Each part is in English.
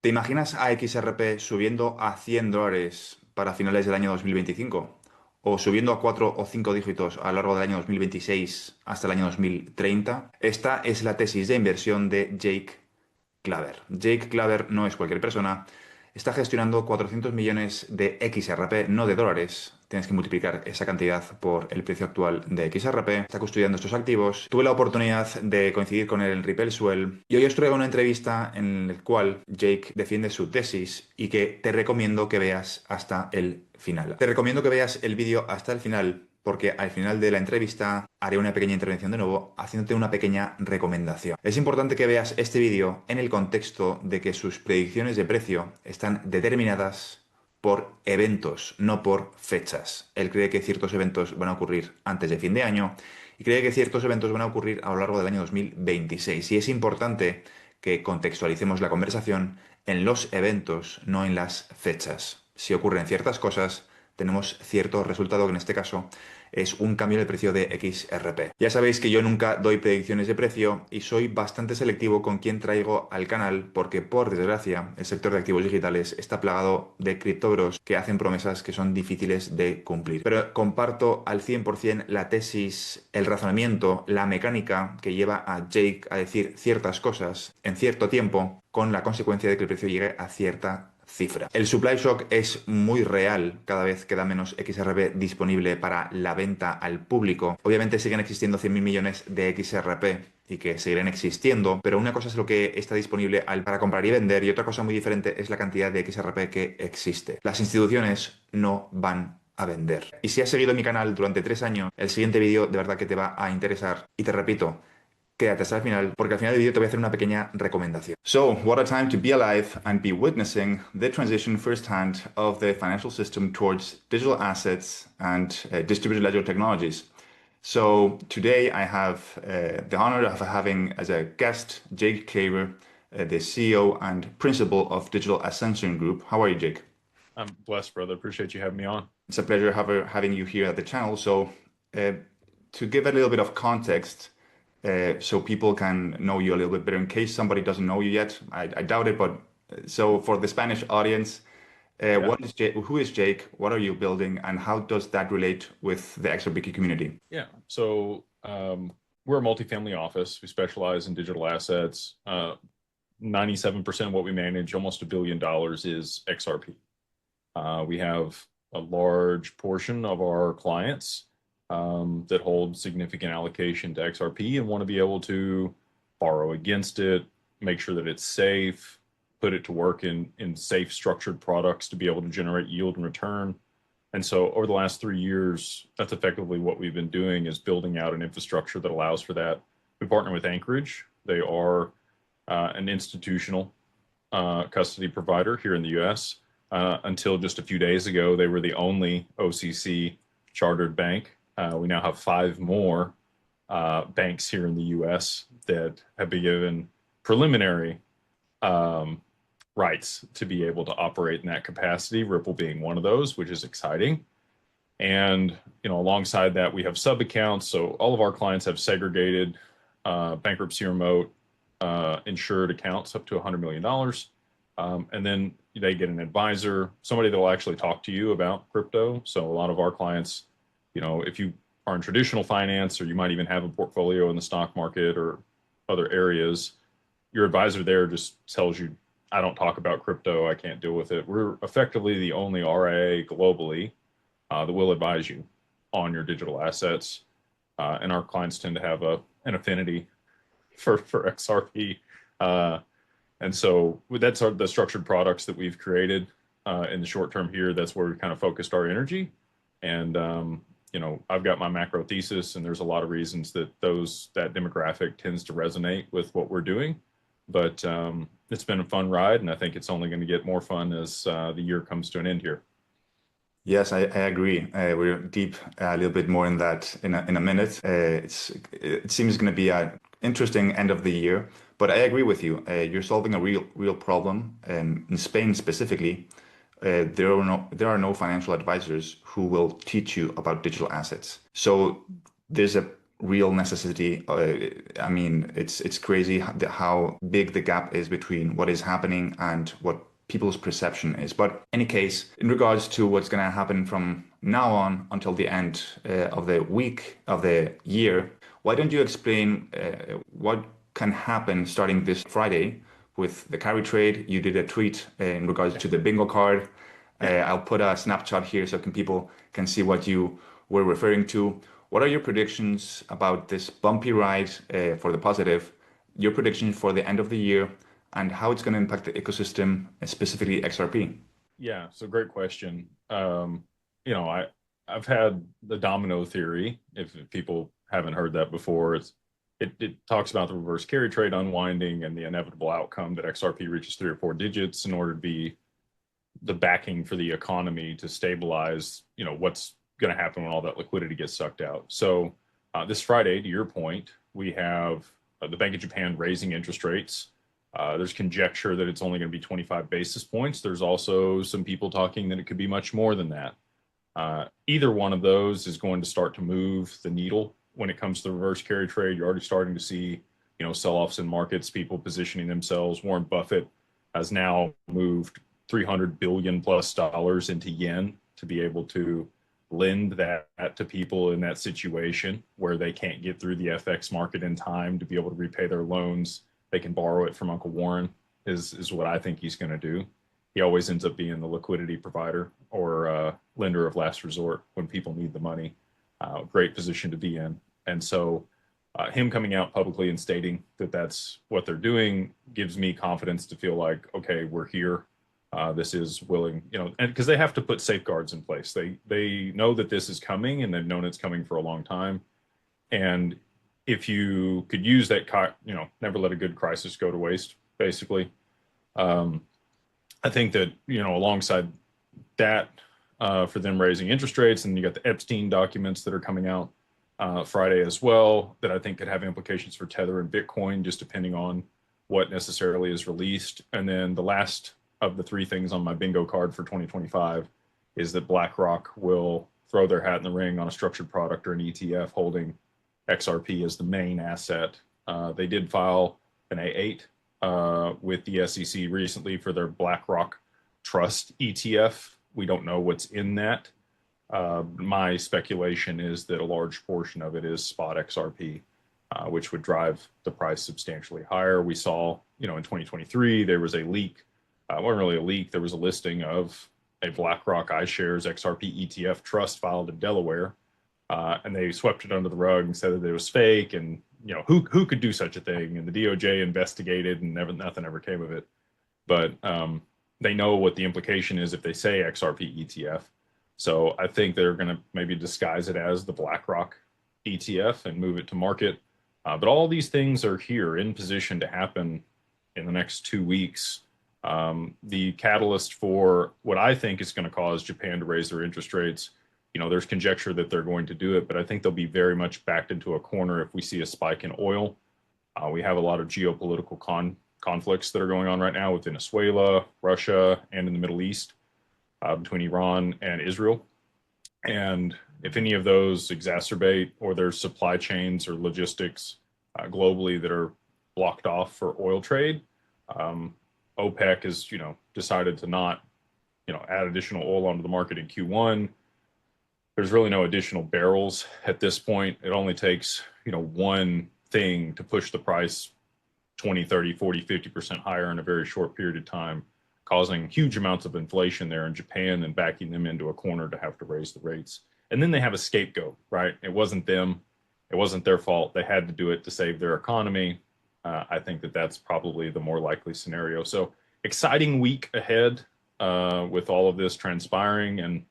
¿Te imaginas a XRP subiendo a $100 para finales del año 2025? ¿O subiendo a 4 o 5 dígitos a lo largo del año 2026 hasta el año 2030? Esta es la tesis de inversión de Jake Claver. Jake Claver no es cualquier persona. Está gestionando 400 millones de XRP, no de dólares. Tienes que multiplicar esa cantidad por el precio actual de XRP. Está custodiando estos activos. Tuve la oportunidad de coincidir con él en Ripple Swell y hoy os traigo una entrevista en la cual Jake defiende su tesis y que te recomiendo que veas hasta el final. Te recomiendo que veas el vídeo hasta el final porque al final de la entrevista haré una pequeña intervención de nuevo haciéndote una pequeña recomendación. Es importante que veas este vídeo en el contexto de que sus predicciones de precio están determinadas por eventos, no por fechas. Él cree que ciertos eventos van a ocurrir antes de fin de año y cree que ciertos eventos van a ocurrir a lo largo del año 2026. Y es importante que contextualicemos la conversación en los eventos, no en las fechas. Si ocurren ciertas cosas, tenemos cierto resultado que en este caso es un cambio en el precio de XRP. Ya sabéis que yo nunca doy predicciones de precio y soy bastante selectivo con quién traigo al canal porque, por desgracia, el sector de activos digitales está plagado de criptobros que hacen promesas que son difíciles de cumplir. Pero comparto al 100% la tesis, el razonamiento, la mecánica que lleva a Jake a decir ciertas cosas en cierto tiempo con la consecuencia de que el precio llegue a cierta cifra. El supply shock es muy real cada vez queda menos XRP disponible para la venta al público. Obviamente siguen existiendo 100.000 millones de XRP y que seguirán existiendo, pero una cosa es lo que está disponible para comprar y vender y otra cosa muy diferente es la cantidad de XRP que existe. Las instituciones no van a vender. Y si has seguido mi canal durante 3 años, el siguiente vídeo de verdad que te va a interesar. Y te repito, quédate hasta el final, porque al final del vídeo te voy a hacer una pequeña recomendación. So, what a time to be alive and be witnessing the transition firsthand of the financial system towards digital assets and distributed ledger technologies. So, today I have the honor of having as a guest Jake Claver, the CEO and principal of Digital Ascension Group. How are you, Jake? I'm blessed, brother. Appreciate you having me on. It's a pleasure having you here at the channel. So, uh, to give a little bit of context, so people can know you a little bit better in case somebody doesn't know you yet. I doubt it, but so for the Spanish audience, Yeah. who is Jake? What are you building, and how does that relate with the XRP community? Yeah. So we're a multifamily office. We specialize in digital assets. 97% of what we manage, almost $1 billion, is XRP. We have a large portion of our clients that hold significant allocation to XRP and want to be able to borrow against it, make sure that it's safe, put it to work in safe structured products to be able to generate yield and return. And so over the last 3 years, that's effectively what we've been doing, is building out an infrastructure that allows for that. We partner with Anchorage. They are an institutional custody provider here in the US. Until just a few days ago, they were the only OCC chartered bank. We now have 5 more banks here in the US that have been given preliminary rights to be able to operate in that capacity, Ripple being one of those, which is exciting. And, alongside that, we have sub accounts. So all of our clients have segregated bankruptcy remote insured accounts up to $100 million. And then they get an advisor, somebody that will actually talk to you about crypto. So a lot of our clients, if you are in traditional finance, or you might even have a portfolio in the stock market or other areas, your advisor there just tells you, I don't talk about crypto, I can't deal with it. We're effectively the only RIA globally that will advise you on your digital assets. And our clients tend to have an affinity for XRP. And so that's the structured products that we've created in the short term here. That's where we kind of focused our energy. And, I've got my macro thesis, and there's a lot of reasons that that demographic tends to resonate with what we're doing. But it's been a fun ride, and I think it's only going to get more fun as the year comes to an end here. Yes, I agree. We're deep a little bit more in that in a minute. It seems going to be an interesting end of the year, but I agree with you. You're solving a real problem. In Spain specifically, there are no financial advisors who will teach you about digital assets. So there's a real necessity. I mean, it's crazy how big the gap is between what is happening and what people's perception is. But in any case, in regards to what's going to happen from now on until the end of the week of the year, why don't you explain what can happen starting this Friday with the carry trade? You did a tweet in regards to the bingo card. I'll put a snapshot here so people can see what you were referring to. What are your predictions about this bumpy ride for the positive, your prediction for the end of the year, and how it's going to impact the ecosystem, specifically XRP? Yeah, so great question. I've had the domino theory. If people haven't heard that before, it talks about the reverse carry trade unwinding and the inevitable outcome that XRP reaches 3 or 4 digits in order to be the backing for the economy to stabilize, what's going to happen when all that liquidity gets sucked out. So this Friday, to your point, we have the Bank of Japan raising interest rates. There's conjecture that it's only going to be 25 basis points. There's also some people talking that it could be much more than that. Either one of those is going to start to move the needle when it comes to reverse carry trade. You're already starting to see, sell-offs in markets, people positioning themselves. Warren Buffett has now moved $300 billion plus into yen to be able to lend that to people in that situation where they can't get through the FX market in time to be able to repay their loans. They can borrow it from Uncle Warren is what I think he's going to do. He always ends up being the liquidity provider or lender of last resort when people need the money. Great position to be in. And so him coming out publicly and stating that that's what they're doing gives me confidence to feel like, okay, we're here. This is willing, and because they have to put safeguards in place. They know that this is coming and they've known it's coming for a long time. And if you could use that, never let a good crisis go to waste, basically. I think that, alongside that, for them raising interest rates, and you got the Epstein documents that are coming out Friday as well, that I think could have implications for Tether and Bitcoin, just depending on what necessarily is released. And then the last of the 3 things on my bingo card for 2025 is that BlackRock will throw their hat in the ring on a structured product or an ETF holding XRP as the main asset. They did file an A8 with the SEC recently for their BlackRock Trust ETF. We don't know what's in that. My speculation is that a large portion of it is spot XRP, which would drive the price substantially higher. We saw, in 2023, there was a leak. It wasn't really a leak. There was a listing of a BlackRock iShares XRP ETF trust filed in Delaware, and they swept it under the rug and said that it was fake. And who could do such a thing? And the DOJ investigated, and nothing ever came of it. But they know what the implication is if they say XRP ETF. So I think they're going to maybe disguise it as the BlackRock ETF and move it to market. But all these things are here in position to happen in the next 2 weeks. The catalyst for what I think is going to cause Japan to raise their interest rates, there's conjecture that they're going to do it, but I think they'll be very much backed into a corner if we see a spike in oil. We have a lot of geopolitical conflicts that are going on right now with Venezuela, Russia, and in the Middle East, between Iran and Israel. And if any of those exacerbate, or there's supply chains or logistics globally that are blocked off for oil trade, OPEC has, decided to not, add additional oil onto the market in Q1. There's really no additional barrels at this point. It only takes, one thing to push the price 20, 30, 40, 50% higher in a very short period of time, causing huge amounts of inflation there in Japan and backing them into a corner to have to raise the rates. And then they have a scapegoat, right? It wasn't them. It wasn't their fault. They had to do it to save their economy. I think that that's probably the more likely scenario. So exciting week ahead with all of this transpiring. And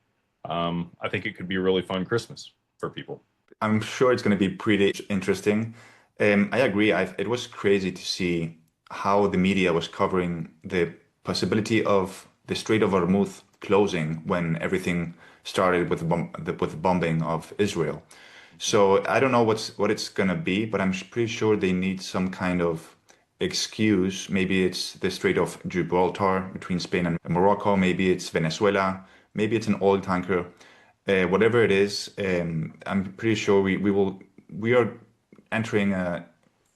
I think it could be a really fun Christmas for people. I'm sure it's going to be pretty interesting. I agree. It was crazy to see how the media was covering the possibility of the Strait of Hormuz closing when everything started with the bombing of Israel. So I don't know what it's gonna be, but I'm pretty sure they need some kind of excuse. Maybe it's the Strait of Gibraltar between Spain and Morocco. Maybe it's Venezuela. Maybe it's an oil tanker. Whatever it is, I'm pretty sure we will we are entering a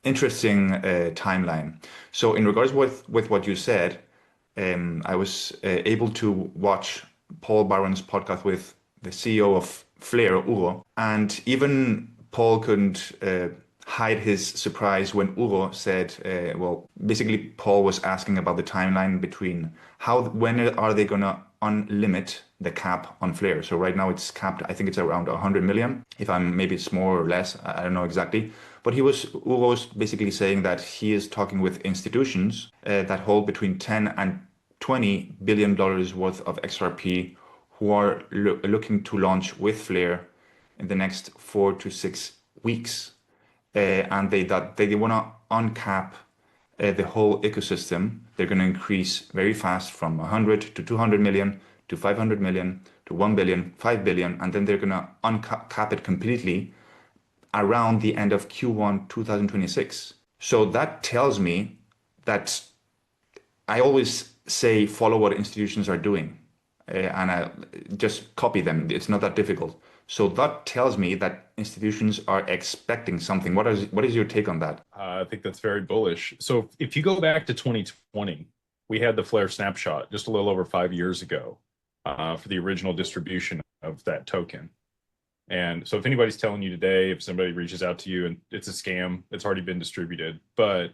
interesting timeline. So in regards with what you said, I was able to watch Paul Barron's podcast with the CEO of Flare, Uro, and even Paul couldn't hide his surprise when Uro said, well, basically Paul was asking about the timeline between when are they gonna unlimit the cap on Flare. So right now it's capped, I think it's around 100 million. Maybe it's more or less, I don't know exactly. But Uro was basically saying that he is talking with institutions that hold between 10 and $20 billion worth of XRP who are looking to launch with Flare in the next 4 to 6 weeks. And they want to uncap the whole ecosystem. They're going to increase very fast from 100 to 200 million to 500 million to 1 billion, 5 billion, and then they're going to uncap it completely around the end of Q1 2026. So that tells me that I always say follow what institutions are doing and I just copy them. It's not that difficult. So that tells me that institutions are expecting something. What is your take on that? I think that's very bullish. So if you go back to 2020, we had the Flare snapshot just a little over 5 years ago for the original distribution of that token. And so if anybody's telling you today, if somebody reaches out to you and it's a scam, it's already been distributed. But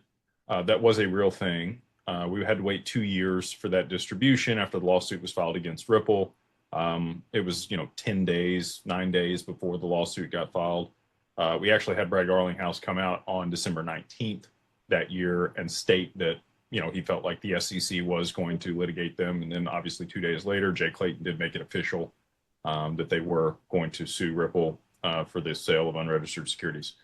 that was a real thing. We had to wait 2 years for that distribution after the lawsuit was filed against Ripple. It was, 10 days, 9 days before the lawsuit got filed. We actually had Brad Garlinghouse come out on December 19th that year and state that, he felt like the SEC was going to litigate them. And then obviously 2 days later, Jay Clayton did make it official that they were going to sue Ripple for the sale of unregistered securities,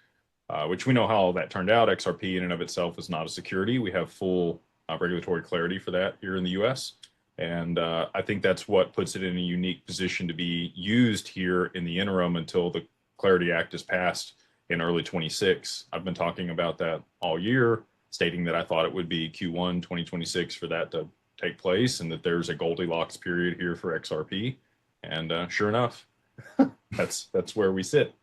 which we know how all that turned out. XRP in and of itself is not a security. We have full regulatory clarity for that here in the US. And I think that's what puts it in a unique position to be used here in the interim until the Clarity Act is passed in early 26. I've been talking about that all year, stating that I thought it would be Q1 2026 for that to take place and that there's a Goldilocks period here for XRP. And sure enough, that's where we sit.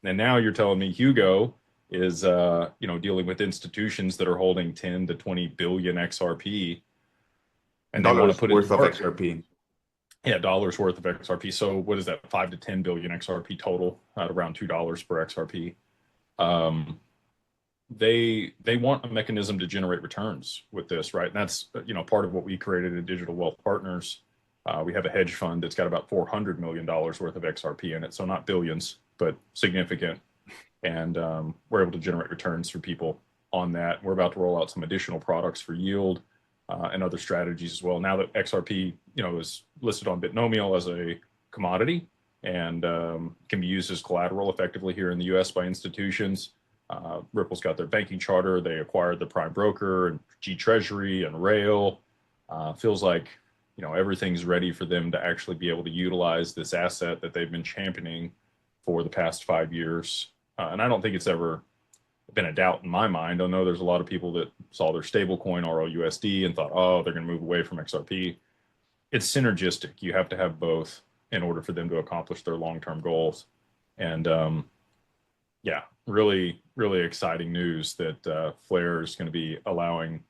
And now you're telling me Hugo is dealing with institutions that are holding 10 to 20 billion XRP, and they want to put it worth of XRP. Yeah, dollars worth of XRP. So what is that? 5 to 10 billion XRP total at around $2 per XRP. They want a mechanism to generate returns with this, right? And that's part of what we created at Digital Wealth Partners. We have a hedge fund that's got about $400 million worth of XRP in it. So not billions, but significant. And we're able to generate returns for people on that. We're about to roll out some additional products for yield and other strategies as well. Now that XRP, is listed on Bitnomial as a commodity and can be used as collateral effectively here in the US by institutions. Ripple's got their banking charter. They acquired the prime broker and G Treasury and Rail. Feels like everything's ready for them to actually be able to utilize this asset that they've been championing for the past 5 years. And I don't think it's ever been a doubt in my mind. I know there's a lot of people that saw their stablecoin ROUSD and thought, oh, they're going to move away from XRP. It's synergistic. You have to have both in order for them to accomplish their long-term goals. And really, really exciting news that Flare is going to be allowing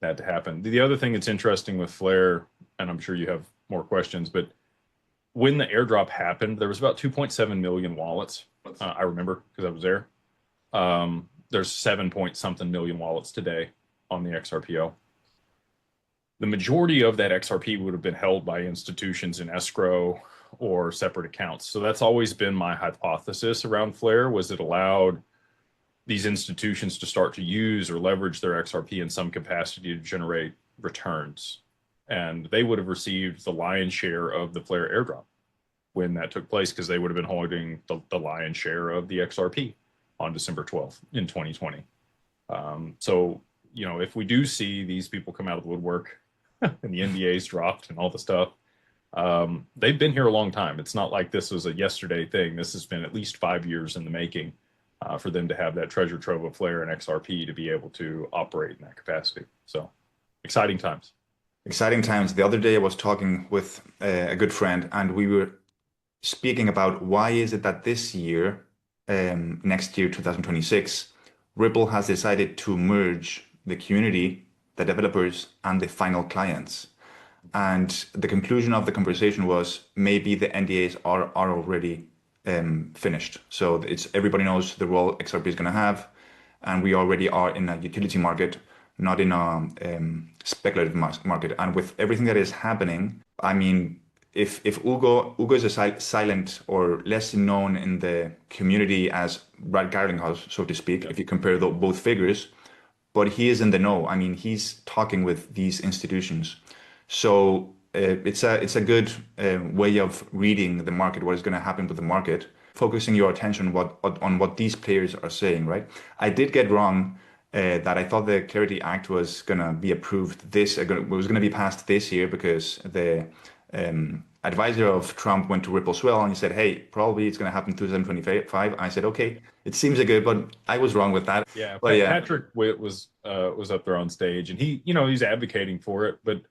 that to happen. The other thing that's interesting with Flare, and I'm sure you have more questions, but when the airdrop happened, there was about 2.7 million wallets. I remember because I was there. There's 7-point-something million wallets today on the XRPO. The majority of that XRP would have been held by institutions in escrow or separate accounts. So that's always been my hypothesis around Flare, was it allowed these institutions to start to use or leverage their XRP in some capacity to generate returns. And they would have received the lion's share of the Flare airdrop when that took place, because they would have been holding the lion's share of the XRP on December 12th in 2020. So, if we do see these people come out of the woodwork and the NDAs dropped and all the stuff, they've been here a long time. It's not like this was a yesterday thing. This has been at least 5 years in the making for them to have that treasure trove of Flare and XRP to be able to operate in that capacity. So exciting times. Exciting times. The other day I was talking with a good friend and we were speaking about why is it that this year next year, 2026, Ripple has decided to merge the community, the developers, and the final clients. And the conclusion of the conversation was maybe the NDAs are already finished. So everybody knows the role XRP is going to have, and we already are in a utility market, not in a speculative market. And with everything that is happening, I mean, if Hugo is a silent or less known in the community as Brad Garlinghouse, so to speak, if you compare both figures, but he is in the know. I mean, he's talking with these institutions. So it's a good way of reading the market, what is going to happen with the market, focusing your attention on what these players are saying, right? I did get wrong that I thought the Clarity Act was going to be approved was going to be passed this year, because the advisor of Trump went to Ripple Swell and he said, hey, probably it's going to happen 2025. I said, okay, it seems good, but I was wrong with that. Yeah, but yeah. Patrick Witt was up there on stage, and he's advocating for it. But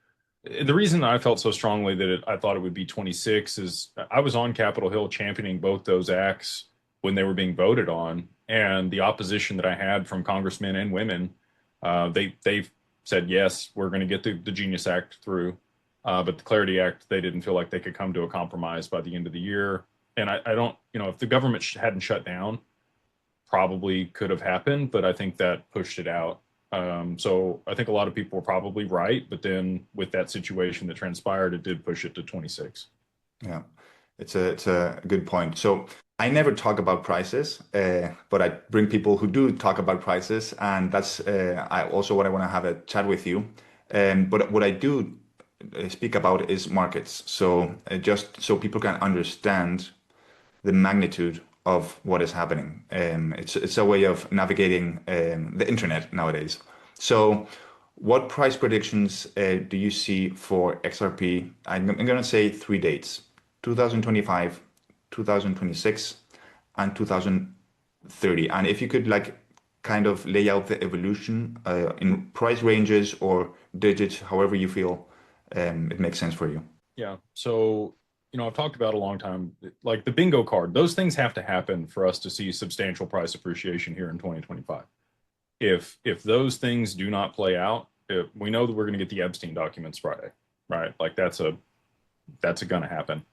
the reason I felt so strongly that I thought it would be 26 is I was on Capitol Hill championing both those acts when they were being voted on, and the opposition that I had from congressmen and women, they said yes, we're going to get the Genius Act through. But the Clarity Act, they didn't feel like they could come to a compromise by the end of the year. And I don't, if the government hadn't shut down, probably could have happened, but I think that pushed it out. So I think a lot of people were probably right, but then with that situation that transpired, it did push it to 26. Yeah, it's a good point. So I never talk about prices, but I bring people who do talk about prices, and that's also what I want to have a chat with you. But what I do speak about is markets. So just so people can understand the magnitude of what is happening. It's a way of navigating the internet nowadays. So what price predictions do you see for XRP? I'm going to say 3 dates: 2025, 2026, and 2030. And if you could kind of lay out the evolution in price ranges or digits, however you feel it makes sense for you. Yeah. So, I've talked about a long time, like the bingo card, those things have to happen for us to see substantial price appreciation here in 2025. If those things do not play out, we know that we're going to get the Epstein documents Friday, right? Like that's going to happen.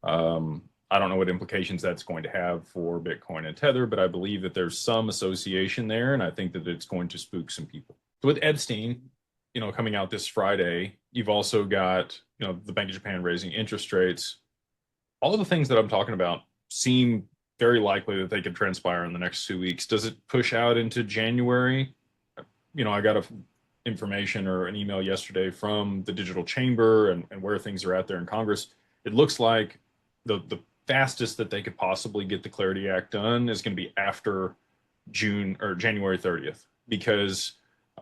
I don't know what implications that's going to have for Bitcoin and Tether, but I believe that there's some association there, and I think that it's going to spook some people. So with Epstein, coming out this Friday, you've also got, the Bank of Japan raising interest rates. All of the things that I'm talking about seem very likely that they could transpire in the next 2 weeks. Does it push out into January? I got information or an email yesterday from the Digital Chamber and where things are at there in Congress. It looks like the fastest that they could possibly get the Clarity Act done is going to be after June or January 30th, because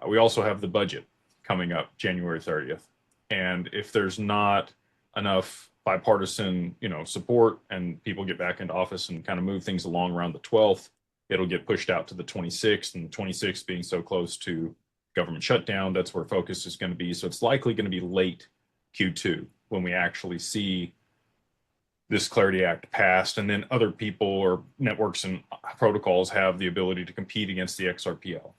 we also have the budget coming up January 30th. And if there's not enough bipartisan, support and people get back into office and kind of move things along around the 12th, it'll get pushed out to the 26th, and the 26th being so close to government shutdown, that's where focus is going to be. So it's likely going to be late Q2 when we actually see this Clarity Act passed, and then other people or networks and protocols have the ability to compete against the XRPL.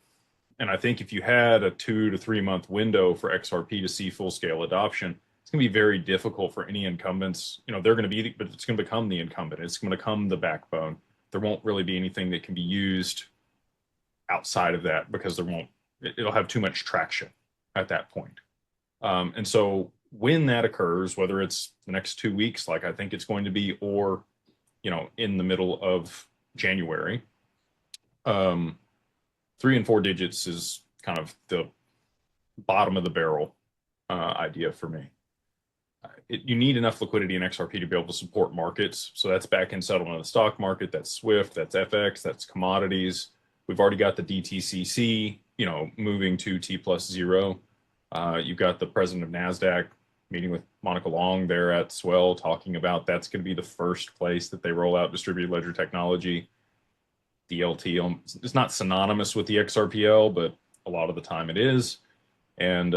And I think if you had a 2 to 3 month window for XRP to see full scale adoption, it's going to be very difficult for any incumbents. They're going to be, but it's going to become the incumbent. It's going to become the backbone. There won't really be anything that can be used outside of that, because it'll have too much traction at that point. And so when that occurs, whether it's the next 2 weeks, like I think it's going to be, or, in the middle of January, 3 and 4 digits is kind of the bottom of the barrel idea for me. You need enough liquidity in XRP to be able to support markets. So that's back in settlement of the stock market, that's SWIFT, that's FX, that's commodities. We've already got the DTCC, moving to T+0. You've got the president of NASDAQ meeting with Monica Long there at Swell, talking about that's going to be the first place that they roll out distributed ledger technology. DLT is not synonymous with the XRPL, but a lot of the time it is. And,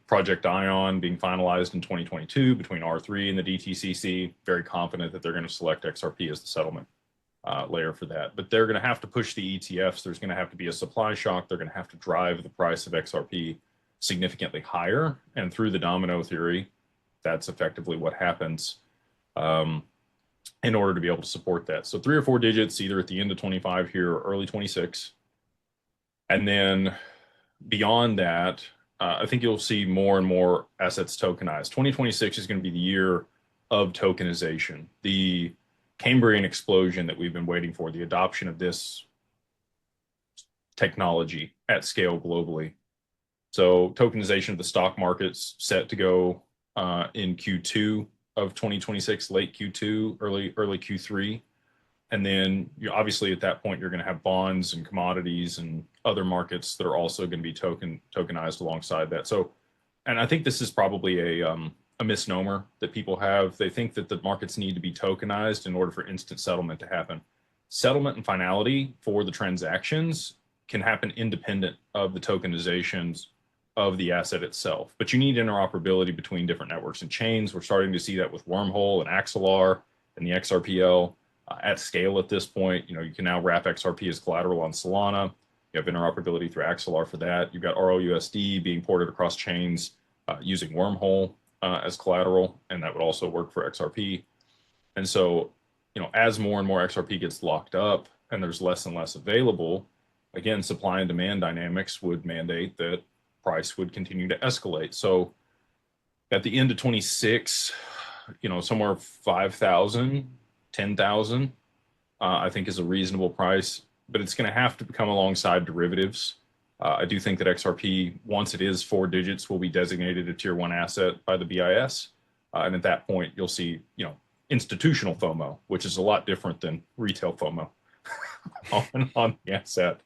Project Ion being finalized in 2022 between R3 and the DTCC, very confident that they're going to select XRP as the settlement. layer for that. But they're going to have to push the ETFs. There's going to have to be a supply shock. They're going to have to drive the price of XRP significantly higher. And through the domino theory, that's effectively what happens in order to be able to support that. So 3 or 4 digits, either at the end of 25 here or early 26. And then beyond that, I think you'll see more and more assets tokenized. 2026 is going to be the year of tokenization. The Cambrian explosion that we've been waiting for, the adoption of this technology at scale globally. So tokenization of the stock market's set to go in Q2 of 2026, late Q2, early Q3. And then obviously at that point, you're going to have bonds and commodities and other markets that are also going to be tokenized alongside that. So, and I think this is probably a misnomer that people have. They think that the markets need to be tokenized in order for instant settlement to happen. Settlement and finality for the transactions can happen independent of the tokenizations of the asset itself. But you need interoperability between different networks and chains. We're starting to see that with Wormhole and Axelar and the XRPL at scale at this point. You know, you can now wrap XRP as collateral on Solana. You have interoperability through Axelar for that. You've got ROUSD being ported across chains using Wormhole as collateral, and that would also work for XRP. And so, you know, as more and more XRP gets locked up and there's less and less available, again, supply and demand dynamics would mandate that price would continue to escalate. So at the end of 26, you know, somewhere 5,000, 10,000, I think is a reasonable price, but it's going to have to come alongside derivatives. I do think that XRP, once it is 4 digits, will be designated a tier 1 asset by the BIS. And at that point, you'll see, you know, institutional FOMO, which is a lot different than retail FOMO on the asset.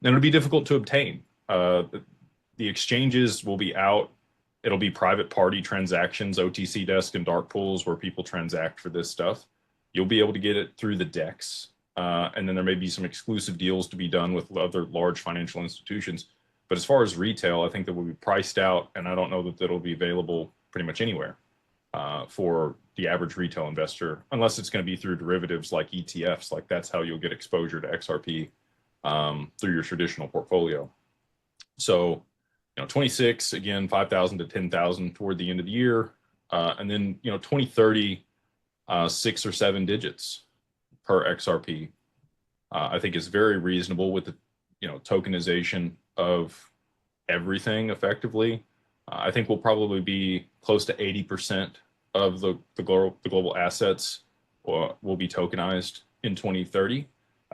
And it'll be difficult to obtain. The exchanges will be out. It'll be private party transactions, OTC desk and dark pools where people transact for this stuff. You'll be able to get it through the DEX. And then there may be some exclusive deals to be done with other large financial institutions. But as far as retail, I think that will be priced out, and I don't know that that'll be available pretty much anywhere for the average retail investor, unless it's going to be through derivatives like ETFs. Like that's how you'll get exposure to XRP through your traditional portfolio. So, you know, 26, again, 5,000 to 10,000 toward the end of the year. And then, you know, 2030, 6 or 7 digits per XRP, I think is very reasonable with the, you know, tokenization of everything effectively. I think we'll probably be close to 80% of the global assets will be tokenized in 2030.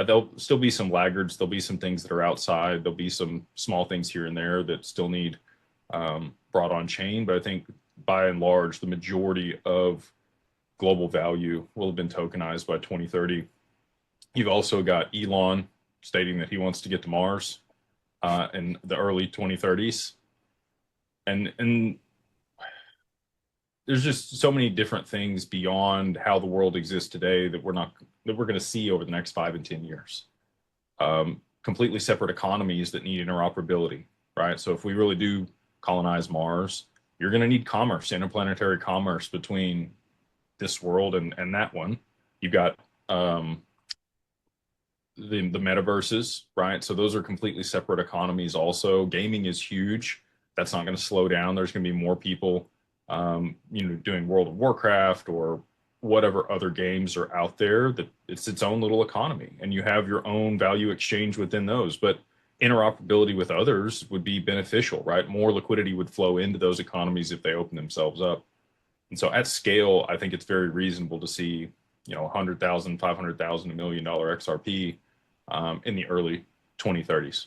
There'll still be some laggards. There'll be some things that are outside. There'll be some small things here and there that still need brought on chain. But I think by and large, the majority of global value will have been tokenized by 2030. You've also got Elon stating that he wants to get to Mars in the early 2030s. And there's just so many different things beyond how the world exists today that we're going to see over the next 5 and 10 years. Completely separate economies that need interoperability, right? So if we really do colonize Mars, you're going to need commerce, interplanetary commerce between this world and that one. You've got the metaverses, right? So those are completely separate economies also. Gaming is huge. That's not going to slow down. There's going to be more people you know, doing World of Warcraft or whatever other games are out there, that it's its own little economy, and you have your own value exchange within those. But interoperability with others would be beneficial, right? More liquidity would flow into those economies if they open themselves up. And so at scale, I think it's very reasonable to see, you know, 100,000, 500,000, $1 million XRP in the early 2030s.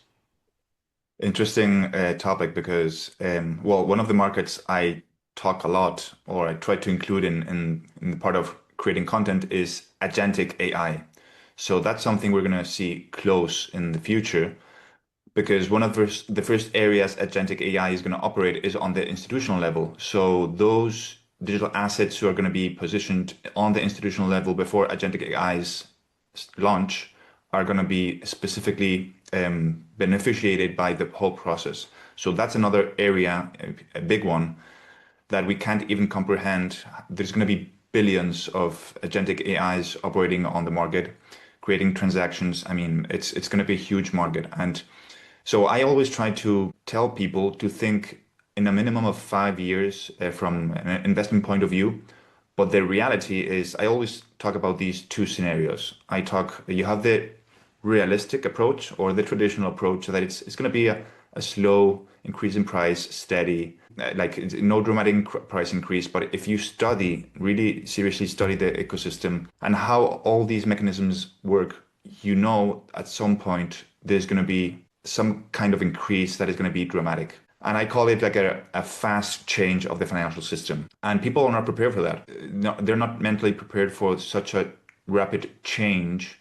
Interesting topic because, well, one of the markets I talk a lot, or I try to include in the part of creating content, is Agentic AI. So that's something we're going to see close in the future, because one of the first areas Agentic AI is going to operate is on the institutional level. So those digital assets who are going to be positioned on the institutional level before Agentic AI's launch are going to be specifically beneficiated by the whole process. So that's another area, a big one, that we can't even comprehend. There's going to be billions of Agentic AIs operating on the market. creating transactions. I mean, it's going to be a huge market. And so I always try to tell people to think in a minimum of 5 years from an investment point of view. But the reality is, I always talk about these two scenarios. You have the realistic approach or the traditional approach that it's going to be a slow increase in price, steady, like no dramatic price increase. But if you really seriously study the ecosystem and how all these mechanisms work, at some point there's going to be some kind of increase that is going to be dramatic. And I call it like a fast change of the financial system. And people are not prepared for that. No, they're not mentally prepared for such a rapid change.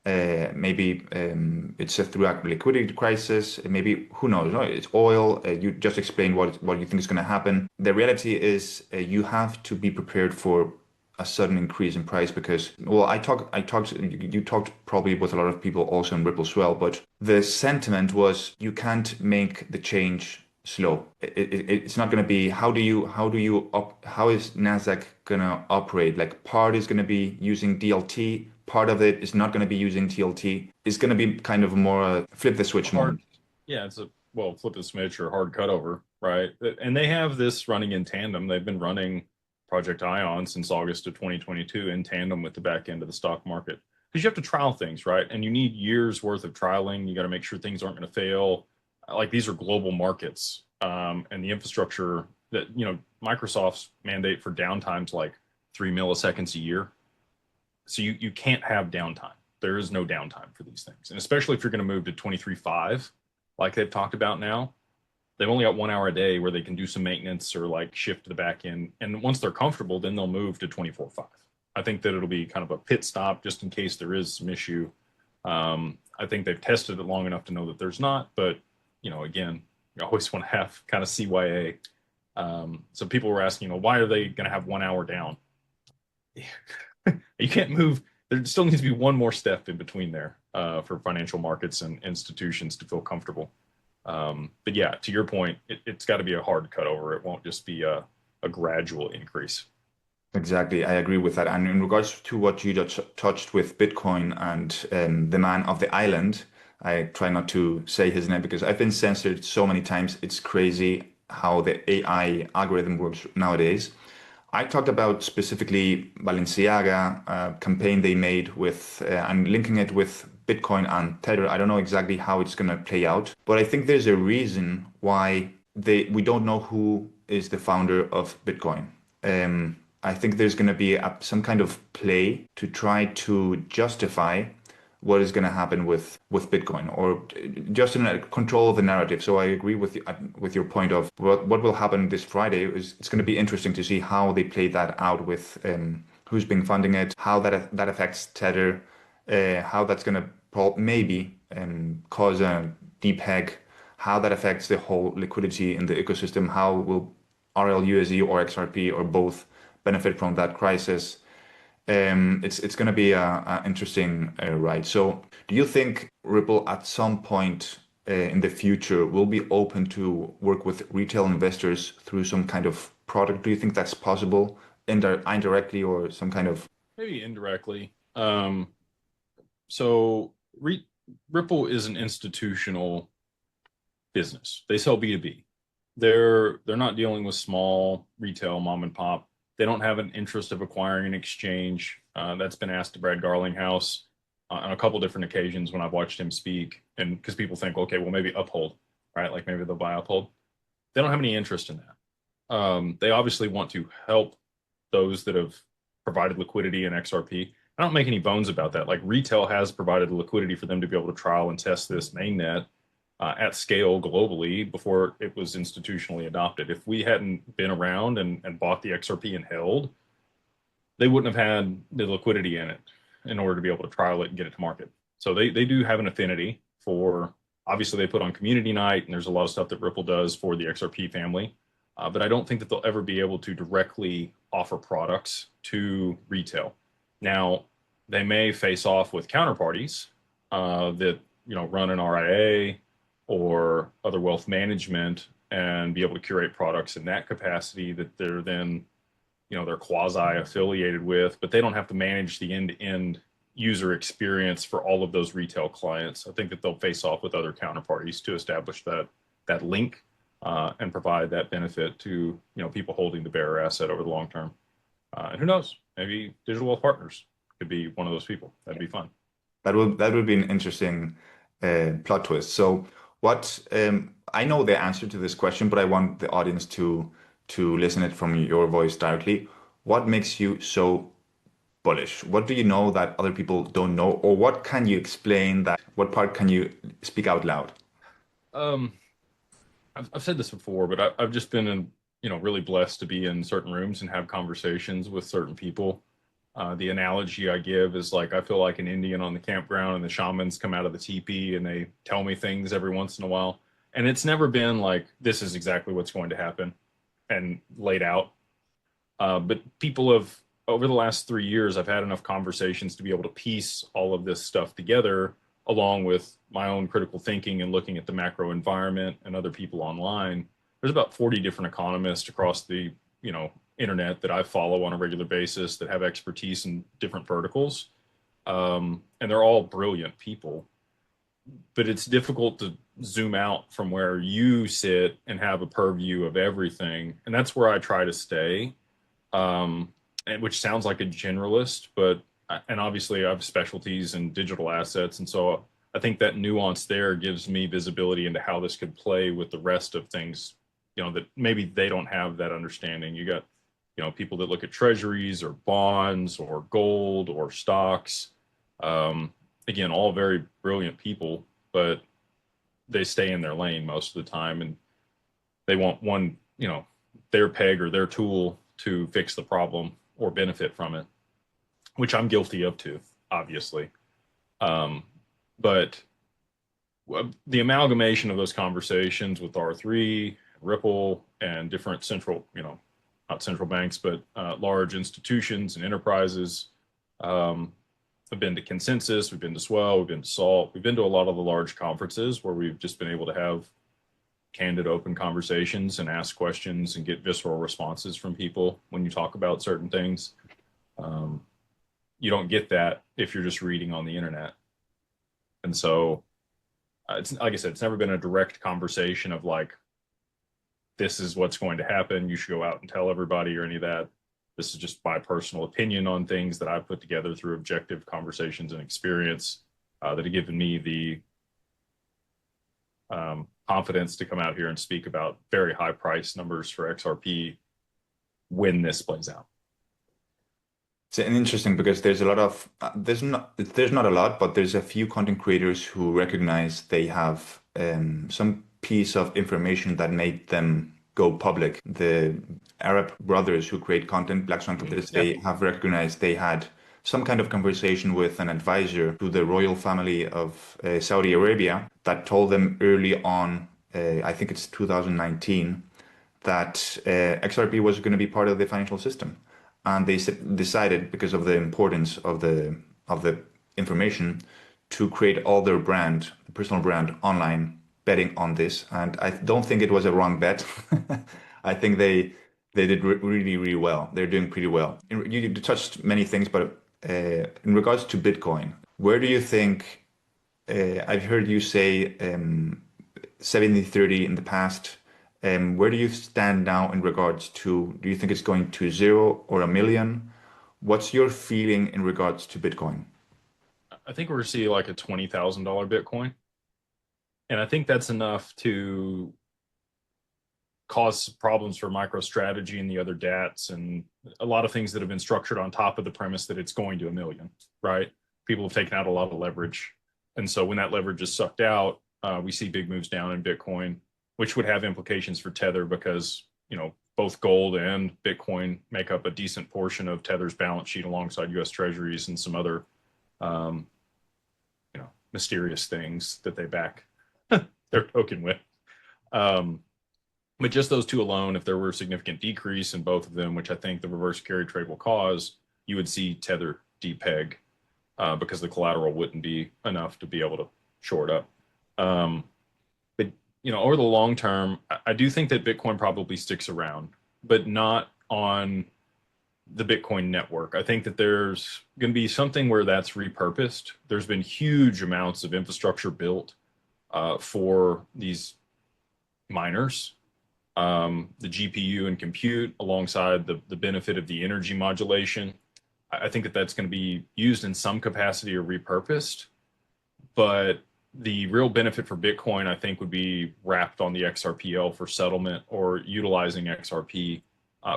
Maybe it's a throughout liquidity crisis. Maybe, who knows? No, it's oil. You just explained what you think is going to happen. The reality is you have to be prepared for a sudden increase in price because, well, you talked probably with a lot of people also in Ripple as well, but the sentiment was you can't make the change slow. It's not going to be how is Nasdaq going to operate? Like part is going to be using DLT, part of it is not going to be using TLT. It's going to be kind of more a flip the switch moment. Yeah, it's flip the switch or hard cutover, right? And they have this running in tandem. They've been running Project Ion since August of 2022 in tandem with the back end of the stock market. Because you have to trial things, right? And you need years worth of trialing. You got to make sure things aren't going to fail. Like these are global markets, and the infrastructure that, Microsoft's mandate for downtime's like 3 milliseconds a year. So you can't have downtime. There is no downtime for these things. And especially if you're going to move to 23.5, like they've talked about now, they've only got 1 hour a day where they can do some maintenance or like shift to the back end. And once they're comfortable, then they'll move to 24.5. I think that it'll be kind of a pit stop just in case there is some issue. I think they've tested it long enough to know that there's not, but again, you always want to have kind of CYA. So people were asking, why are they going to have 1 hour down? You can't move. There still needs to be one more step in between there for financial markets and institutions to feel comfortable. But yeah, to your point, it's got to be a hard cutover. It won't just be a gradual increase. Exactly. I agree with that. And in regards to what you just touched with Bitcoin and the man of the island, I try not to say his name because I've been censored so many times. It's crazy how the AI algorithm works nowadays. I talked about specifically Balenciaga campaign they made with and linking it with Bitcoin and Tether. I don't know exactly how it's going to play out, but I think there's a reason why we don't know who is the founder of Bitcoin. I think there's going to be some kind of play to try to justify what is going to happen with Bitcoin, or just in control of the narrative. So I agree with your point of what will happen this Friday. It's going to be interesting to see how they play that out with who's been funding it, how that affects Tether, how that's going to maybe cause a deep peg, how that affects the whole liquidity in the ecosystem, how will RLUSD or XRP or both benefit from that crisis. It's going to be an interesting ride. So do you think Ripple at some point in the future will be open to work with retail investors through some kind of product? Do you think that's possible indirectly or some kind of... Maybe indirectly. So Ripple is an institutional business. They sell B2B. They're not dealing with small retail mom and pop. They don't have an interest of acquiring an exchange. That's been asked to Brad Garlinghouse on a couple different occasions when I've watched him speak. And because people think, okay, well, maybe Uphold, right? Like maybe they'll buy Uphold. They don't have any interest in that. They obviously want to help those that have provided liquidity in XRP. I don't make any bones about that. Like retail has provided the liquidity for them to be able to trial and test this mainnet at scale globally before it was institutionally adopted. If we hadn't been around and bought the XRP and held, they wouldn't have had the liquidity in it in order to be able to trial it and get it to market. So they do have an affinity for, obviously they put on community night and there's a lot of stuff that Ripple does for the XRP family. But I don't think that they'll ever be able to directly offer products to retail. Now, they may face off with counterparties that run an RIA or other wealth management and be able to curate products in that capacity that they're then, they're quasi affiliated with, but they don't have to manage the end-to-end, user experience for all of those retail clients. I think that they'll face off with other counterparties to establish that link and provide that benefit to people holding the bearer asset over the long term. And who knows? Maybe digital wealth partners could be one of those people. That'd be fun. That would be an interesting plot twist. So, what I know the answer to this question, but I want the audience to listen it from your voice directly. What makes you so bullish? What do you know that other people don't know, or what can you explain that? What part can you speak out loud? Um, I've said this before, but I've just been really blessed to be in certain rooms and have conversations with certain people. The analogy I give is like I feel like an Indian on the campground, and the shamans come out of the teepee and they tell me things every once in a while. And it's never been like this is exactly what's going to happen and laid out. But people have over the last 3 years, I've had enough conversations to be able to piece all of this stuff together, along with my own critical thinking and looking at the macro environment and other people online. There's about 40 different economists across the internet that I follow on a regular basis that have expertise in different verticals, and they're all brilliant people. But it's difficult to zoom out from where you sit and have a purview of everything, and that's where I try to stay. Which sounds like a generalist, but and obviously I have specialties in digital assets, and so I think that nuance there gives me visibility into how this could play with the rest of things, that maybe they don't have that understanding. You got people that look at treasuries or bonds or gold or stocks. Again, all very brilliant people, but they stay in their lane most of the time, and they want one, their peg or their tool to fix the problem or benefit from it, which I'm guilty of too, obviously. But the amalgamation of those conversations with R3, Ripple, and different central, not central banks, but large institutions and enterprises. I've been to Consensus, we've been to Swell, we've been to SALT, we've been to a lot of the large conferences where we've just been able to have candid, open conversations and ask questions and get visceral responses from people when you talk about certain things. You don't get that if you're just reading on the internet. And so, it's like I said, it's never been a direct conversation of like, this is what's going to happen, you should go out and tell everybody or any of that. This is just my personal opinion on things that I've put together through objective conversations and experience that have given me the confidence to come out here and speak about very high price numbers for XRP when this plays out. It's interesting because there's a lot of there's not a lot, but there's a few content creators who recognize they have some piece of information that made them go public. The Arab brothers who create content, Black Swan Capitalists, they have recognized they had some kind of conversation with an advisor to the royal family of Saudi Arabia that told them early on, I think it's 2019, that XRP was going to be part of the financial system. And they decided, because of the importance of the information, to create all their brand, personal brand, online, betting on this. And I don't think it was a wrong bet. I think they did really, really well. They're doing pretty well. You touched many things, but in regards to Bitcoin, where do you think, I've heard you say 70-30 in the past. Where do you stand now in regards to, do you think it's going to 0 or 1,000,000? What's your feeling in regards to Bitcoin? I think we're seeing like a $20,000 Bitcoin. And I think that's enough to cause problems for MicroStrategy and the other DATs and a lot of things that have been structured on top of the premise that it's going to 1,000,000, right? People have taken out a lot of leverage. And so when that leverage is sucked out, we see big moves down in Bitcoin, which would have implications for Tether because, both gold and Bitcoin make up a decent portion of Tether's balance sheet alongside US Treasuries and some other, mysterious things that they back their token with. But just those two alone, if there were a significant decrease in both of them, which I think the reverse carry trade will cause, you would see Tether depeg because the collateral wouldn't be enough to be able to short up. But over the long term, I do think that Bitcoin probably sticks around, but not on the Bitcoin network. I think that there's going to be something where that's repurposed. There's been huge amounts of infrastructure built for these miners, the GPU and compute, alongside the benefit of the energy modulation. I think that that's going to be used in some capacity or repurposed, but the real benefit for Bitcoin, I think, would be wrapped on the XRPL for settlement, or utilizing XRP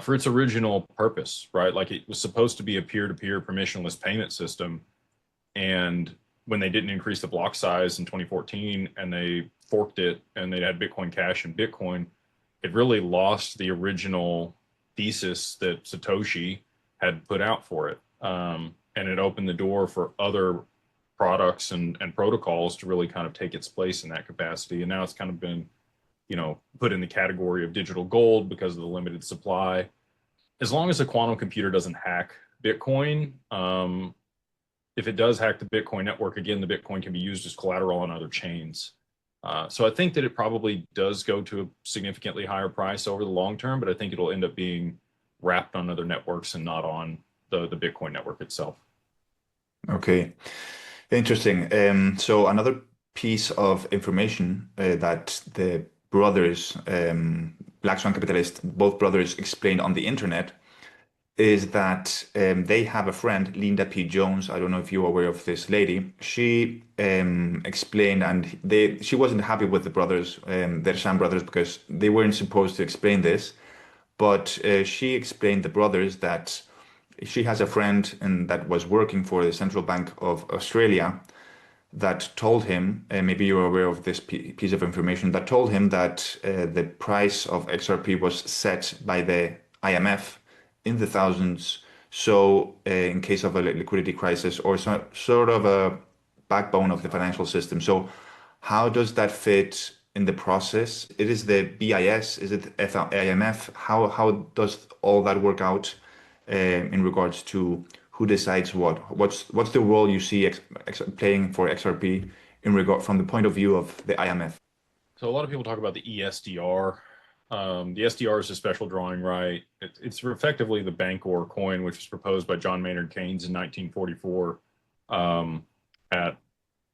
for its original purpose, right? Like, it was supposed to be a peer-to-peer permissionless payment system. And when they didn't increase the block size in 2014 and they forked it and they had Bitcoin Cash and Bitcoin, it really lost the original thesis that Satoshi had put out for it. And it opened the door for other products and protocols to really kind of take its place in that capacity. And now it's kind of been, put in the category of digital gold because of the limited supply. As long as a quantum computer doesn't hack Bitcoin, if it does hack the Bitcoin network, again, the Bitcoin can be used as collateral on other chains. So I think that it probably does go to a significantly higher price over the long term, but I think it'll end up being wrapped on other networks and not on the Bitcoin network itself. Okay, interesting. So another piece of information that the brothers, Black Swan Capitalist, both brothers explained on the internet is that they have a friend, Linda P. Jones. I don't know if you're aware of this lady. She explained, and she wasn't happy with the brothers, their Sam brothers, because they weren't supposed to explain this. But she explained the brothers that she has a friend and that was working for the Central Bank of Australia that told him, maybe you're aware of this piece of information, that told him that the price of XRP was set by the IMF in the thousands. So in case of a liquidity crisis, or sort of a backbone of the financial system. So how does that fit in the process? It is the BIS, is it IMF? How does all that work out in regards to who decides what? What's the role you see playing for XRP in regard from the point of view of the IMF? So a lot of people talk about the ESDR. The SDR is a special drawing right. It's effectively the bank or coin, which was proposed by John Maynard Keynes in 1944 at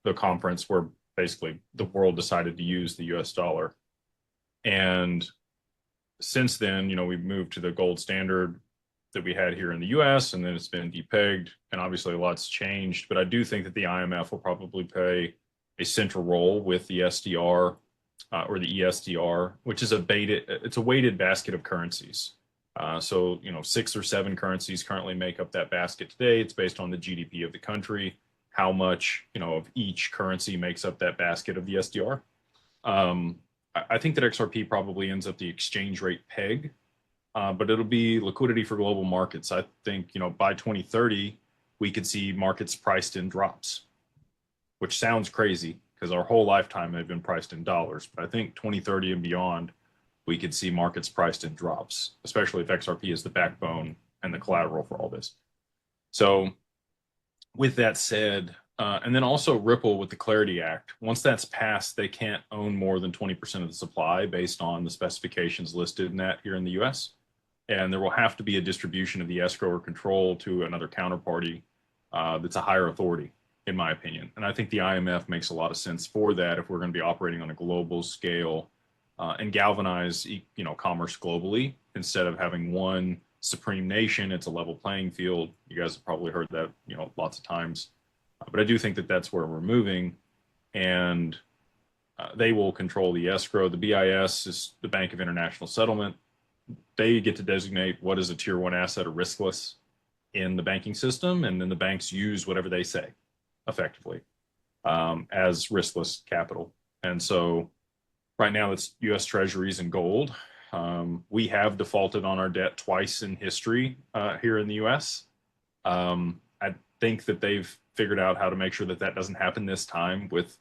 the conference where basically the world decided to use the US dollar. And since then, we've moved to the gold standard that we had here in the US, and then it's been depegged, and obviously a lot's changed. But I do think that the IMF will probably play a central role with the SDR or the ESDR, which is it's a weighted basket of currencies. So 6 or 7 currencies currently make up that basket today. It's based on the GDP of the country, how much of each currency makes up that basket of the SDR. I think that XRP probably ends up the exchange rate peg, but it'll be liquidity for global markets. I think by 2030 we could see markets priced in drops, which sounds crazy because our whole lifetime they've been priced in dollars. But I think 2030 and beyond, we could see markets priced in drops, especially if XRP is the backbone and the collateral for all this. So with that said, and then also Ripple with the Clarity Act, once that's passed, they can't own more than 20% of the supply based on the specifications listed in that here in the US. And there will have to be a distribution of the escrow or control to another counterparty that's a higher authority, in my opinion. And I think the IMF makes a lot of sense for that if we're going to be operating on a global scale and galvanize, commerce globally instead of having one supreme nation. It's a level playing field. You guys have probably heard that, lots of times. But I do think that that's where we're moving, and they will control the escrow. The BIS is the Bank of International Settlement. They get to designate what is a tier 1 asset or riskless in the banking system, and then the banks use whatever they say effectively as riskless capital. And so right now it's US Treasuries and gold. We have defaulted on our debt twice in history here in the US. I think that they've figured out how to make sure that that doesn't happen this time with,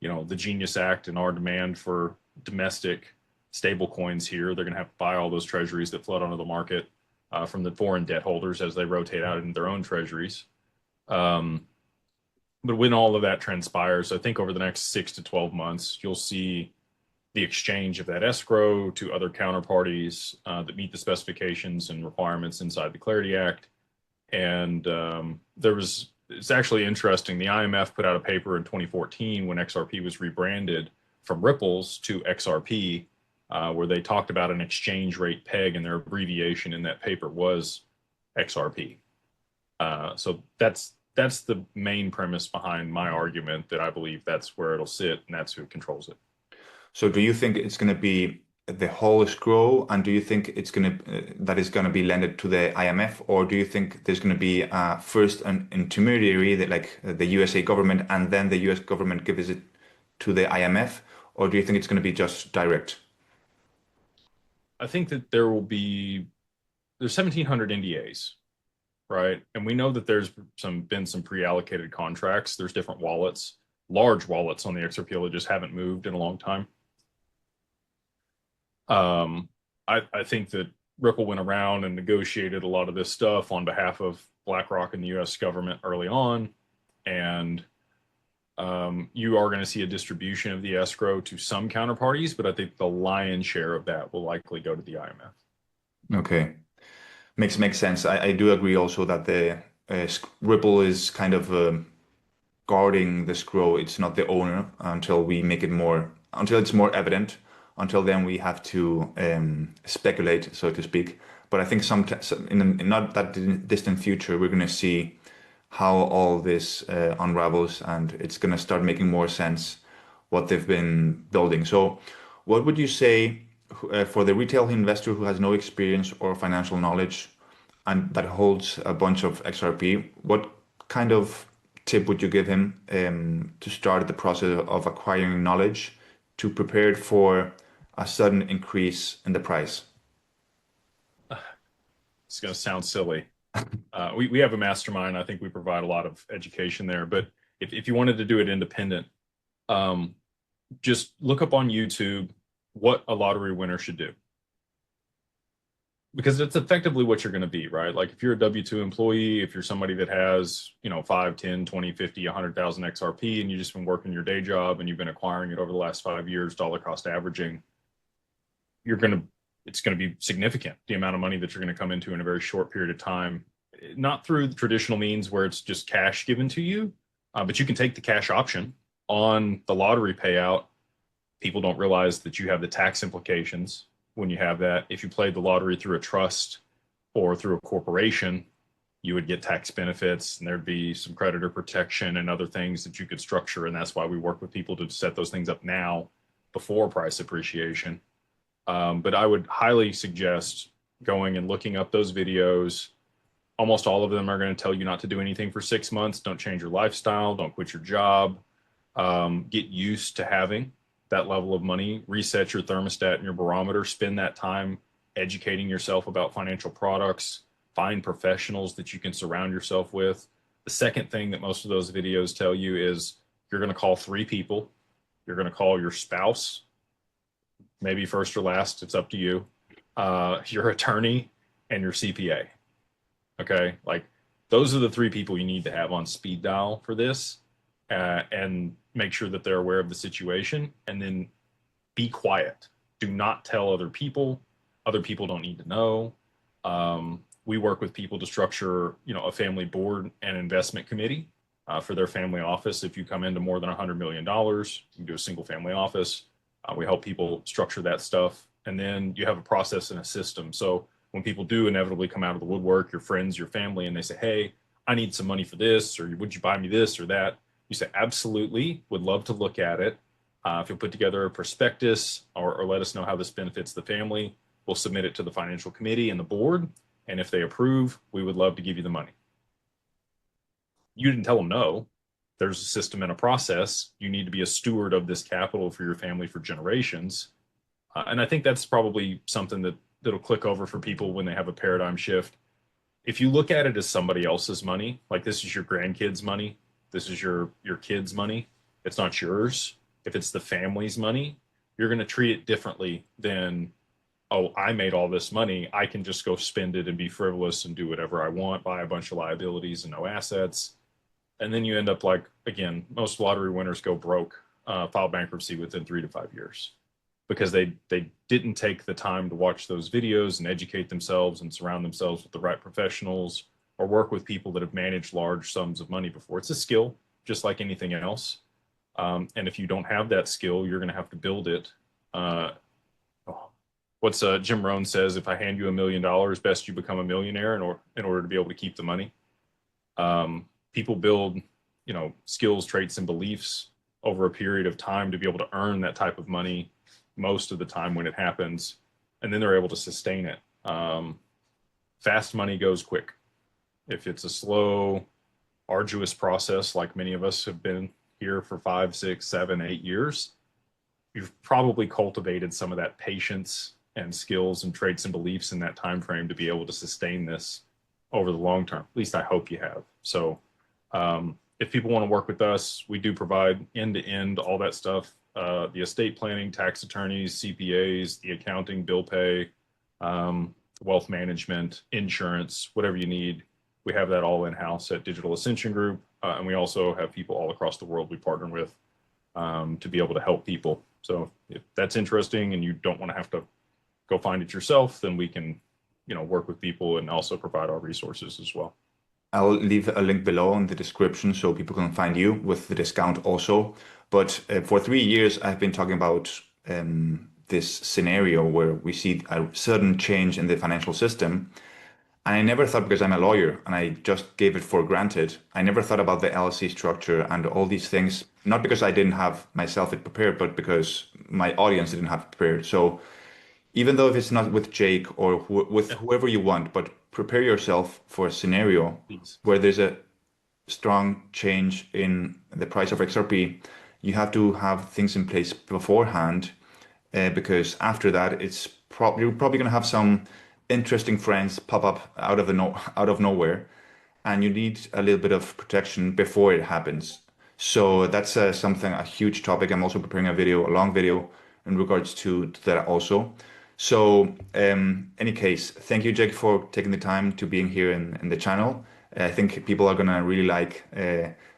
the Genius Act and our demand for domestic stable coins here. They're going to have to buy all those treasuries that flood onto the market from the foreign debt holders as they rotate out in their own treasuries. But when all of that transpires, I think over the next 6 to 12 months, you'll see the exchange of that escrow to other counterparties that meet the specifications and requirements inside the Clarity Act. And it's actually interesting. The IMF put out a paper in 2014 when XRP was rebranded from Ripples to XRP, where they talked about an exchange rate peg, and their abbreviation in that paper was XRP. So that's the main premise behind my argument, that I believe that's where it'll sit and that's who controls it. So do you think it's going to be the whole Escrow, and do you think it's going to that is going to be lended to the IMF, or do you think there's going to be first an intermediary that like the USA government, and then the US government gives it to the IMF, or do you think it's going to be just direct? I think that there's 1,700 NDAs, right? And we know that there's been some pre-allocated contracts. There's different wallets, large wallets on the XRPL that just haven't moved in a long time. I think that Ripple went around and negotiated a lot of this stuff on behalf of BlackRock and the US government early on. And you are going to see a distribution of the escrow to some counterparties, but I think the lion's share of that will likely go to the IMF. Okay. Makes sense. I do agree also that the Ripple is kind of guarding the Escrow. It's not the owner until we make it until it's more evident. Until then, we have to speculate, so to speak. But I think in not that distant future, we're going to see how all this unravels, and it's going to start making more sense what they've been building. So what would you say for the retail investor who has no experience or financial knowledge and that holds a bunch of XRP, what kind of tip would you give him to start the process of acquiring knowledge to prepare for a sudden increase in the price? It's going to sound silly. We have a mastermind. I think we provide a lot of education there. But if you wanted to do it independent, just look up on YouTube what a lottery winner should do. Because it's effectively what you're going to be, right? Like if you're a W-2 employee, if you're somebody that has, 5, 10, 20, 50, 100,000 XRP, and you've just been working your day job and you've been acquiring it over the last 5 years, dollar cost averaging, it's going to be significant, the amount of money that you're going to come into in a very short period of time. Not through the traditional means where it's just cash given to you, but you can take the cash option on the lottery payout. People don't realize that you have the tax implications when you have that. If you played the lottery through a trust or through a corporation, you would get tax benefits, and there'd be some creditor protection and other things that you could structure. And that's why we work with people to set those things up now before price appreciation. But I would highly suggest going and looking up those videos. Almost all of them are going to tell you not to do anything for 6 months. Don't change your lifestyle. Don't quit your job. Get used to having that level of money. Reset your thermostat and your barometer. Spend that time educating yourself about financial products. Find professionals that you can surround yourself with. The second thing that most of those videos tell you is you're going to call 3 people. You're going to call your spouse, maybe first or last, it's up to you, your attorney, and your CPA. Okay, like those are the 3 people you need to have on speed dial for this, and make sure that they're aware of the situation, and then be quiet. Do not tell other people. Other people don't need to know. We work with people to structure, a family board and investment committee for their family office. If you come into more than $100 million, you can do a single family office. We help people structure that stuff. And then you have a process and a system. So when people do inevitably come out of the woodwork, your friends, your family, and they say, hey, I need some money for this, or would you buy me this or that? You say, absolutely, would love to look at it. If you'll put together a prospectus or let us know how this benefits the family, we'll submit it to the financial committee and the board. And if they approve, we would love to give you the money. You didn't tell them no. There's a system and a process. You need to be a steward of this capital for your family for generations. And I think that's probably something that'll click over for people when they have a paradigm shift. If you look at it as somebody else's money, like this is your grandkids' money, this is your kids' money, it's not yours. If it's the family's money, you're going to treat it differently than, oh, I made all this money, I can just go spend it and be frivolous and do whatever I want, buy a bunch of liabilities and no assets. And then you end up like, again, most lottery winners go broke, file bankruptcy within 3 to 5 years. because they didn't take the time to watch those videos and educate themselves and surround themselves with the right professionals or work with people that have managed large sums of money before. It's a skill, just like anything else. And if you don't have that skill, you're going to have to build it. What's Jim Rohn says, if I hand you $1 million, best you become a millionaire in order to be able to keep the money. People build, skills, traits, and beliefs over a period of time to be able to earn that type of money most of the time when it happens, and then they're able to sustain it. Fast money goes quick. If it's a slow, arduous process, like many of us have been here for 5, 6, 7, 8 years, you've probably cultivated some of that patience and skills and traits and beliefs in that time frame to be able to sustain this over the long term. At least I hope you have. So if people want to work with us, we do provide end-to-end all that stuff, the estate planning, tax attorneys, CPAs, the accounting, bill pay, wealth management, insurance, whatever you need. We have that all in-house at Digital Ascension Group. And we also have people all across the world we partner with to be able to help people. So if that's interesting and you don't want to have to go find it yourself, then we can, work with people and also provide our resources as well. I'll leave a link below in the description so people can find you with the discount also. But for 3 years, I've been talking about this scenario where we see a sudden change in the financial system. And I never thought, because I'm a lawyer and I just gave it for granted, I never thought about the LLC structure and all these things, not because I didn't have myself it prepared, but because my audience didn't have it prepared. So even though if it's not with Jake or with whoever you want, but prepare yourself for a scenario Please. where there's a strong change in the price of XRP. You have to have things in place beforehand because after that, you're probably going to have some interesting friends pop up out of nowhere, and you need a little bit of protection before it happens. So that's a huge topic. I'm also preparing a long video in regards to that also. So any case, thank you, Jake, for taking the time to being here in the channel. I think people are gonna really like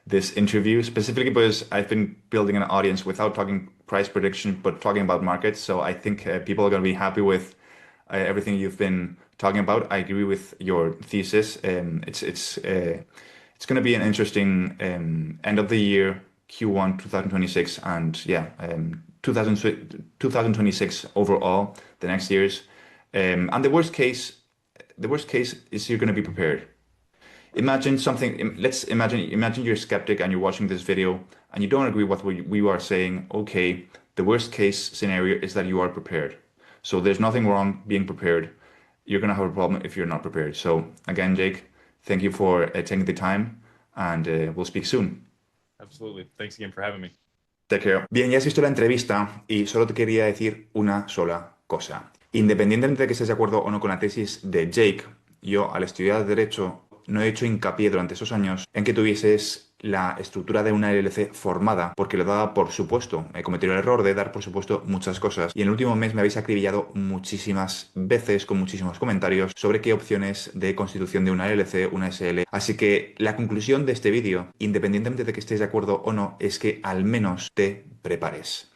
this interview, specifically because I've been building an audience without talking price prediction, but talking about markets. So I think people are gonna be happy with everything you've been talking about. I agree with your thesis. It's going to be an interesting end of the year, Q1 2026, and 2026 overall, the next years. And the worst case is you're going to be prepared. Imagine something. Let's imagine you're a skeptic and you're watching this video and you don't agree with what we are saying. Okay, the worst case scenario is that you are prepared. So there's nothing wrong being prepared. You're going to have a problem if you're not prepared. So again, Jake, thank you for taking the time, and we'll speak soon. Absolutely. Thanks again for having me. Take care. Bien, ya has visto la entrevista y solo te quería decir una sola cosa. Independientemente de que estés de acuerdo o no con la tesis de Jake, yo al estudiar Derecho no he hecho hincapié durante esos años en que tuvieses la estructura de una LLC formada, porque lo daba por supuesto. He cometido el error de dar por supuesto muchas cosas. Y en el último mes me habéis acribillado muchísimas veces con muchísimos comentarios sobre qué opciones de constitución de una LLC, una SL. Así que la conclusión de este vídeo, independientemente de que estéis de acuerdo o no, es que al menos te prepares.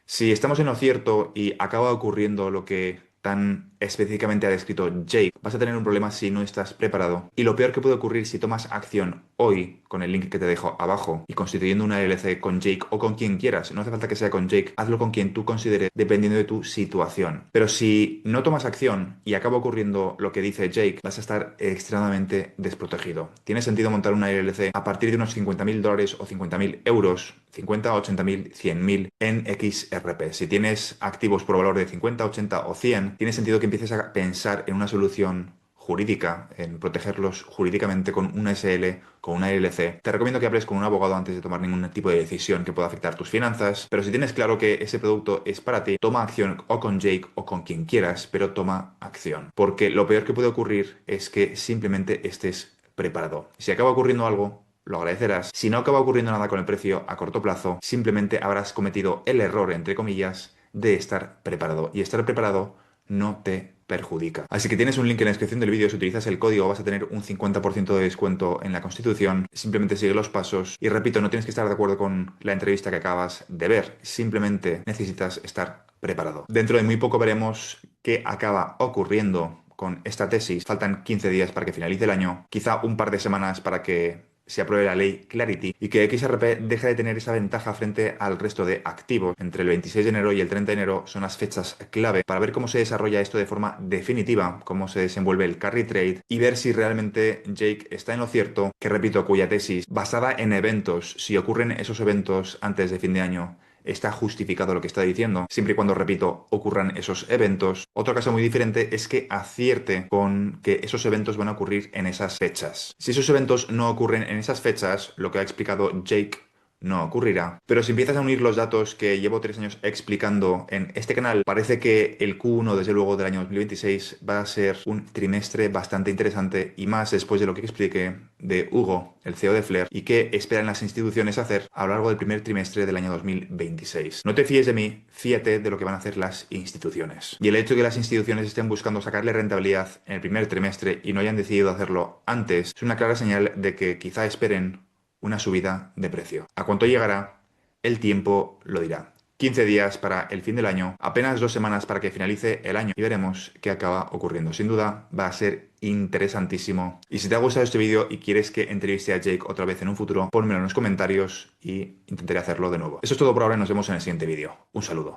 Si estamos en lo cierto y acaba ocurriendo lo que tan específicamente ha descrito Jake, vas a tener un problema si no estás preparado. Y lo peor que puede ocurrir si tomas acción hoy, con el link que te dejo abajo, y constituyendo una LLC con Jake o con quien quieras, no hace falta que sea con Jake, hazlo con quien tú consideres dependiendo de tu situación. Pero si no tomas acción y acaba ocurriendo lo que dice Jake, vas a estar extremadamente desprotegido. Tiene sentido montar una LLC a partir de unos $50.000 o 50.000 euros, 50, 80.000, 100.000 en XRP. Si tienes activos por valor de 50, 80 o 100, tiene sentido que empieces a pensar en una solución jurídica, en protegerlos jurídicamente con una SL, con una LLC. Te recomiendo que hables con un abogado antes de tomar ningún tipo de decisión que pueda afectar tus finanzas, pero si tienes claro que ese producto es para ti, toma acción o con Jake o con quien quieras, pero toma acción. Porque lo peor que puede ocurrir es que simplemente estés preparado. Si acaba ocurriendo algo, lo agradecerás. Si no acaba ocurriendo nada con el precio a corto plazo, simplemente habrás cometido el error, entre comillas, de estar preparado. Y estar preparado no te perjudica. Así que tienes un link en la descripción del vídeo. Si utilizas el código vas a tener un 50% de descuento en la Constitución. Simplemente sigue los pasos. Y repito, no tienes que estar de acuerdo con la entrevista que acabas de ver. Simplemente necesitas estar preparado. Dentro de muy poco veremos qué acaba ocurriendo con esta tesis. Faltan 15 días para que finalice el año. Quizá un par de semanas para que se apruebe la ley Clarity y que XRP deje de tener esa ventaja frente al resto de activos. Entre el 26 de enero y el 30 de enero son las fechas clave para ver cómo se desarrolla esto de forma definitiva, cómo se desenvuelve el carry trade y ver si realmente Jake está en lo cierto, que repito, cuya tesis basada en eventos, si ocurren esos eventos antes de fin de año, está justificado lo que está diciendo, siempre y cuando, repito, ocurran esos eventos. Otro caso muy diferente es que acierte con que esos eventos van a ocurrir en esas fechas. Si esos eventos no ocurren en esas fechas, lo que ha explicado Jake no ocurrirá. Pero si empiezas a unir los datos que llevo 3 años explicando en este canal, parece que el Q1, desde luego, del año 2026 va a ser un trimestre bastante interesante y más después de lo que expliqué de Hugo, el CEO de Flair, y qué esperan las instituciones hacer a lo largo del primer trimestre del año 2026. No te fíes de mí, fíate de lo que van a hacer las instituciones. Y el hecho de que las instituciones estén buscando sacarle rentabilidad en el primer trimestre y no hayan decidido hacerlo antes es una clara señal de que quizá esperen una subida de precio. ¿A cuánto llegará? El tiempo lo dirá. 15 días para el fin del año, apenas 2 semanas para que finalice el año y veremos qué acaba ocurriendo. Sin duda va a ser interesantísimo. Y si te ha gustado este vídeo y quieres que entreviste a Jake otra vez en un futuro, pónmelo en los comentarios y intentaré hacerlo de nuevo. Eso es todo por ahora y nos vemos en el siguiente vídeo. Un saludo.